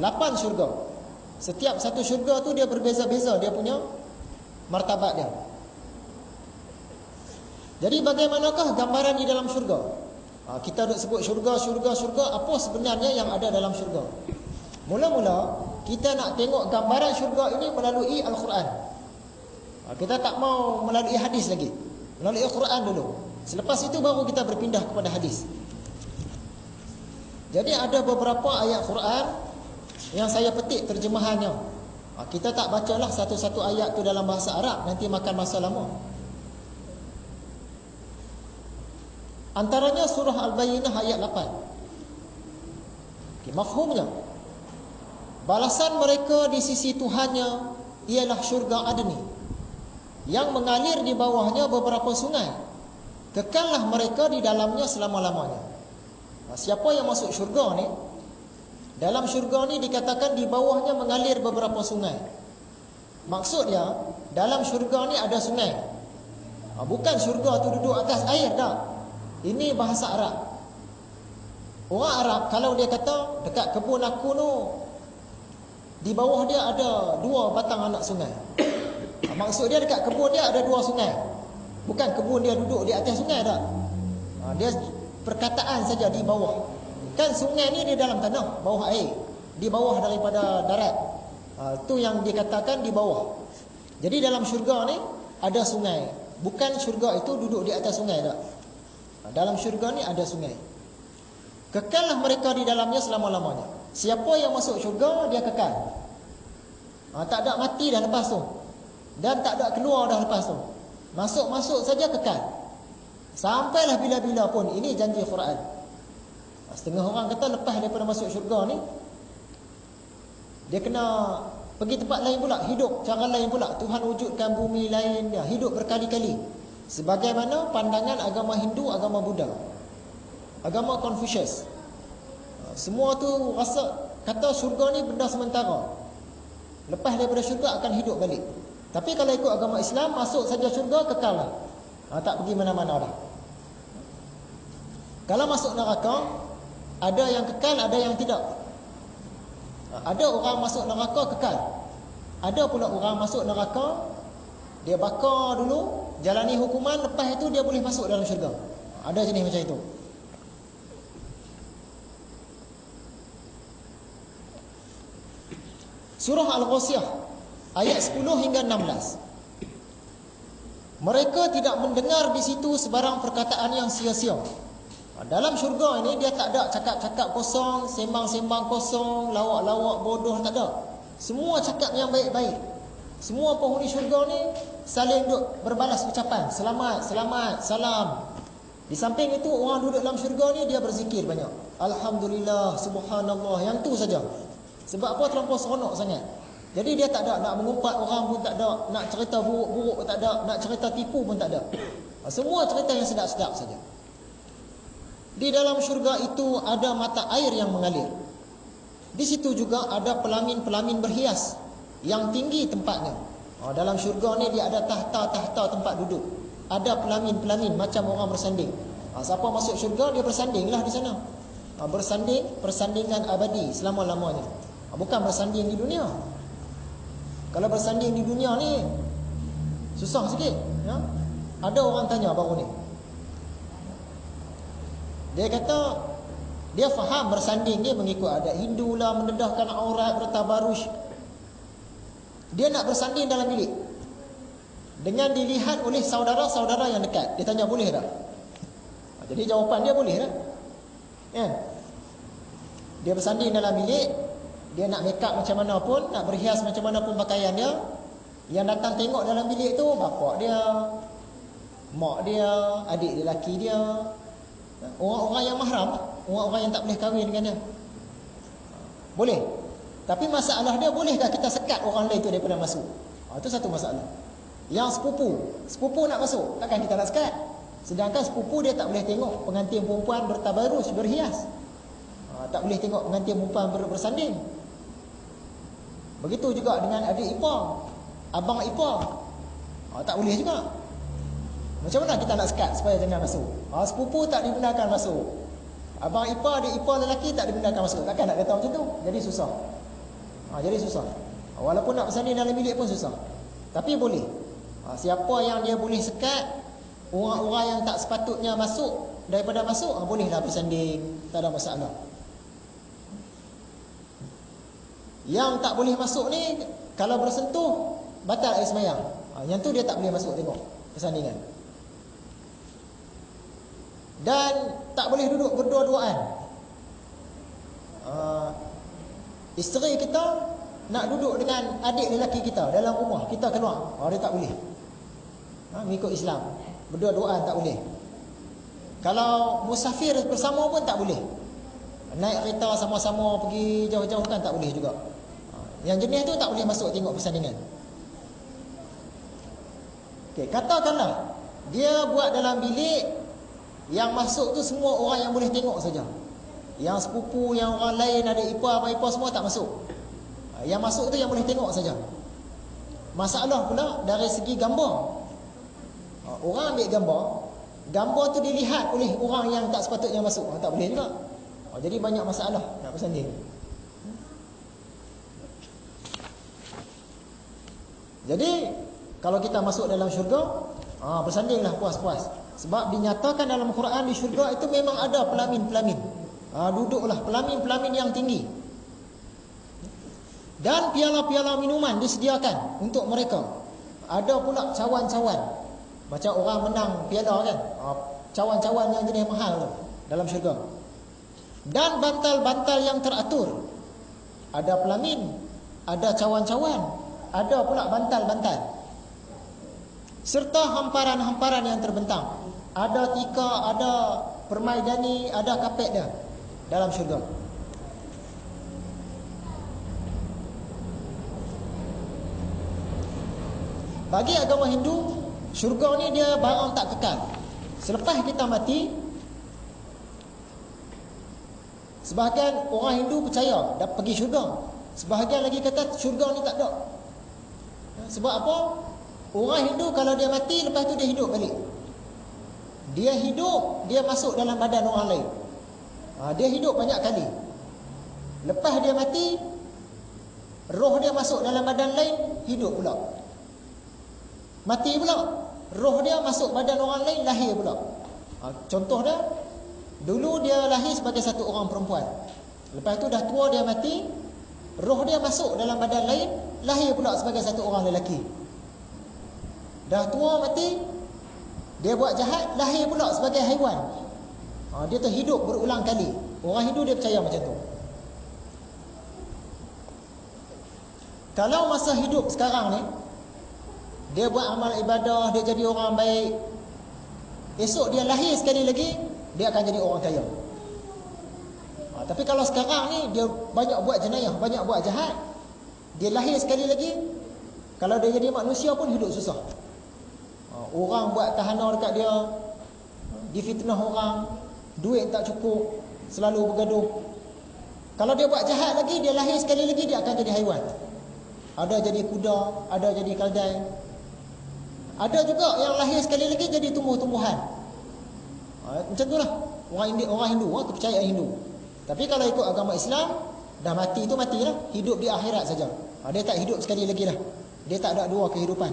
8 syurga. Setiap satu syurga tu dia berbeza-beza dia punya martabat dia. Jadi bagaimanakah gambaran di dalam syurga? Kita duk sebut syurga, apa sebenarnya yang ada dalam syurga? Mula-mula kita nak tengok gambaran syurga ini melalui Al-Quran. Kita tak mau melalui hadis lagi, melalui Al-Quran dulu. Selepas itu baru kita berpindah kepada hadis. Jadi ada beberapa ayat Quran yang saya petik terjemahannya. Kita tak bacalah satu-satu ayat tu dalam bahasa Arab, nanti makan masa lama. Antaranya surah Al-Bayyinah ayat 8. Mafhumnya, balasan mereka di sisi Tuhannya ialah syurga adni yang mengalir di bawahnya beberapa sungai. Kekallah mereka di dalamnya selama-lamanya. Siapa yang masuk syurga ni, dalam syurga ni dikatakan di bawahnya mengalir beberapa sungai. Maksudnya dalam syurga ni ada sungai. Bukan syurga tu duduk atas air dah. Ini bahasa Arab. Orang Arab kalau dia kata dekat kebun aku tu di bawah dia ada 2 batang anak sungai. Maksud dia dekat kebun dia ada 2 sungai. Bukan kebun dia duduk di atas sungai tak. Dia perkataan saja di bawah. Kan sungai ni di dalam tanah, bawah air, di bawah daripada darat. Itu yang dikatakan di bawah. Jadi dalam syurga ni ada sungai. Bukan syurga itu duduk di atas sungai tak. Dalam syurga ni ada sungai. Kekallah mereka di dalamnya selama-lamanya. Siapa yang masuk syurga dia kekal. Tak ada mati dah lepas tu, dan tak ada keluar dah lepas tu. Masuk-masuk saja kekal sampailah bila-bila pun. Ini janji Quran. Setengah orang kata lepas daripada masuk syurga ni dia kena pergi tempat lain pula, hidup cara lain pula. Tuhan wujudkan bumi lain, dia hidup berkali-kali. Sebagaimana pandangan agama Hindu, agama Buddha, agama Confucius. Semua tu rasa kata syurga ni benda sementara. Lepas daripada syurga akan hidup balik. Tapi kalau ikut agama Islam, masuk saja syurga kekal lah. Tak pergi mana-mana dah. Kalau masuk neraka, ada yang kekal, ada yang tidak. Ada orang masuk neraka kekal. Ada pula orang masuk neraka, dia bakar dulu, jalani hukuman, lepas itu dia boleh masuk dalam syurga. Ada jenis macam itu. Surah Al-Ghasyiyah ayat 10 hingga 16. Mereka tidak mendengar di situ sebarang perkataan yang sia-sia. Dalam syurga ini dia tak ada cakap-cakap kosong, sembang-sembang kosong, lawak-lawak bodoh, tak ada. Semua cakap yang baik-baik. Semua penghuni syurga ni saling duk berbalas ucapan selamat, selamat, salam. Di samping itu orang duduk dalam syurga ni dia berzikir banyak. Alhamdulillah, subhanallah, yang tu saja. Sebab apa? Terlampau seronok sangat. Jadi dia tak ada nak mengumpat orang pun tak ada, nak cerita buruk-buruk pun tak ada, nak cerita tipu pun tak ada. Semua cerita yang sedap-sedap saja. Di dalam syurga itu ada mata air yang mengalir. Di situ juga ada pelamin-pelamin berhias yang tinggi tempatnya. Dalam syurga ni dia ada tahta-tahta tempat duduk. Ada pelamin-pelamin macam orang bersanding. Siapa masuk syurga dia bersandinglah di sana. Bersanding, persandingan abadi selama-lamanya. Bukan bersanding di dunia. Kalau bersanding di dunia ni susah sikit, ya? Ada orang tanya baru ni. Dia kata dia faham bersanding dia mengikut adat Hindu lah, mendedahkan aurat, bertabaruj. Dia nak bersanding dalam bilik dengan dilihat oleh saudara-saudara yang dekat. Dia tanya boleh tak? Jadi jawapan dia boleh tak? Ya. Dia bersanding dalam bilik, dia nak make up macam mana pun, nak berhias macam mana pun pakaian dia. Yang datang tengok dalam bilik tu bapak dia, mak dia, adik dia lelaki dia, orang-orang yang mahram, orang-orang yang tak boleh kahwin dengan dia. Boleh. Tapi masalah dia, bolehkah kita sekat orang lain tu daripada masuk? Itu satu masalah. Yang sepupu nak masuk, takkan kita nak sekat? Sedangkan sepupu dia tak boleh tengok pengantin perempuan bertabarus, berhias. Tak boleh tengok pengantin perempuan bersanding. Begitu juga dengan adik ipar, abang ipar. Tak boleh juga. Macam mana kita nak sekat supaya jangan masuk? Sepupu tak dibenarkan masuk. Abang ipar, adik ipar lelaki tak dibenarkan masuk. Takkan nak kata macam tu? Jadi susah. Jadi susah. Walaupun nak bersanding dalam bilik pun susah. Tapi boleh. Siapa yang dia boleh sekat orang-orang yang tak sepatutnya masuk daripada masuk, bolehlah bersanding, tak ada masalah. Yang tak boleh masuk ni, kalau bersentuh batal air sembahyang. Yang tu dia tak boleh masuk tengok persandingan. Dan tak boleh duduk berdua-duaan. Isteri kita nak duduk dengan adik lelaki kita dalam rumah, kita keluar, dia tak boleh. Mengikut Islam, berdua-duaan tak boleh. Kalau musafir bersama pun tak boleh. Naik kereta sama-sama pergi jauh-jauh kan tak boleh juga. Yang jenis tu tak boleh masuk tengok persandingan. Okey, katakanlah dia buat dalam bilik, yang masuk tu semua orang yang boleh tengok saja. Yang sepupu, yang orang lain, ada ipar, apa ipar semua tak masuk. Yang masuk tu yang boleh tengok saja. Masalah pula dari segi gambar. Orang ambil gambar, gambar tu dilihat oleh orang yang tak sepatutnya masuk, tak boleh juga. Jadi banyak masalah nak bersanding. Jadi kalau kita masuk dalam syurga, bersandinglah puas-puas. Sebab dinyatakan dalam Quran di syurga itu memang ada pelamin-pelamin. Duduklah pelamin-pelamin yang tinggi. Dan piala-piala minuman disediakan untuk mereka. Ada pula cawan-cawan. Macam orang menang piala kan, cawan-cawan yang jenis mahal tu dalam syurga. Dan bantal-bantal yang teratur. Ada pelamin, ada cawan-cawan, ada pula bantal-bantal. Serta hamparan-hamparan yang terbentang. Ada tika, ada permaidani, ada kapet dia dalam syurga. Bagi agama Hindu, syurga ni dia barang tak kekal. Selepas kita mati, sebahagian orang Hindu percaya dah pergi syurga, sebahagian lagi kata syurga ni tak ada. Sebab apa? Orang Hindu kalau dia mati, lepas tu dia hidup balik. Dia hidup, dia masuk dalam badan orang lain. Dia hidup banyak kali. Lepas dia mati, roh dia masuk dalam badan lain, hidup pula. Mati pula, roh dia masuk badan orang lain, lahir pula. Contoh dia, dulu dia lahir sebagai satu orang perempuan. Lepas tu dah tua, dia mati, roh dia masuk dalam badan lain, lahir pula sebagai satu orang lelaki. Dah tua mati, dia buat jahat, lahir pula sebagai haiwan. Dia tu hidup berulang kali. Orang Hindu dia percaya macam tu. Kalau masa hidup sekarang ni, dia buat amal ibadah, dia jadi orang baik, esok dia lahir sekali lagi, dia akan jadi orang kaya. Tapi kalau sekarang ni dia banyak buat jenayah, banyak buat jahat, dia lahir sekali lagi, kalau dia jadi manusia pun hidup susah. Orang buat tahanan dekat dia, difitnah orang, duit tak cukup, selalu bergaduh. Kalau dia buat jahat lagi, dia lahir sekali lagi, dia akan jadi haiwan. Ada jadi kuda, ada jadi keldai. Ada juga yang lahir sekali lagi jadi tumbuh-tumbuhan. Macam itulah orang Hindu, kepercayaan Hindu. Tapi kalau ikut agama Islam, dah mati tu matilah, hidup di akhirat saja. Dia tak hidup sekali lagi lah. Dia tak ada dua kehidupan.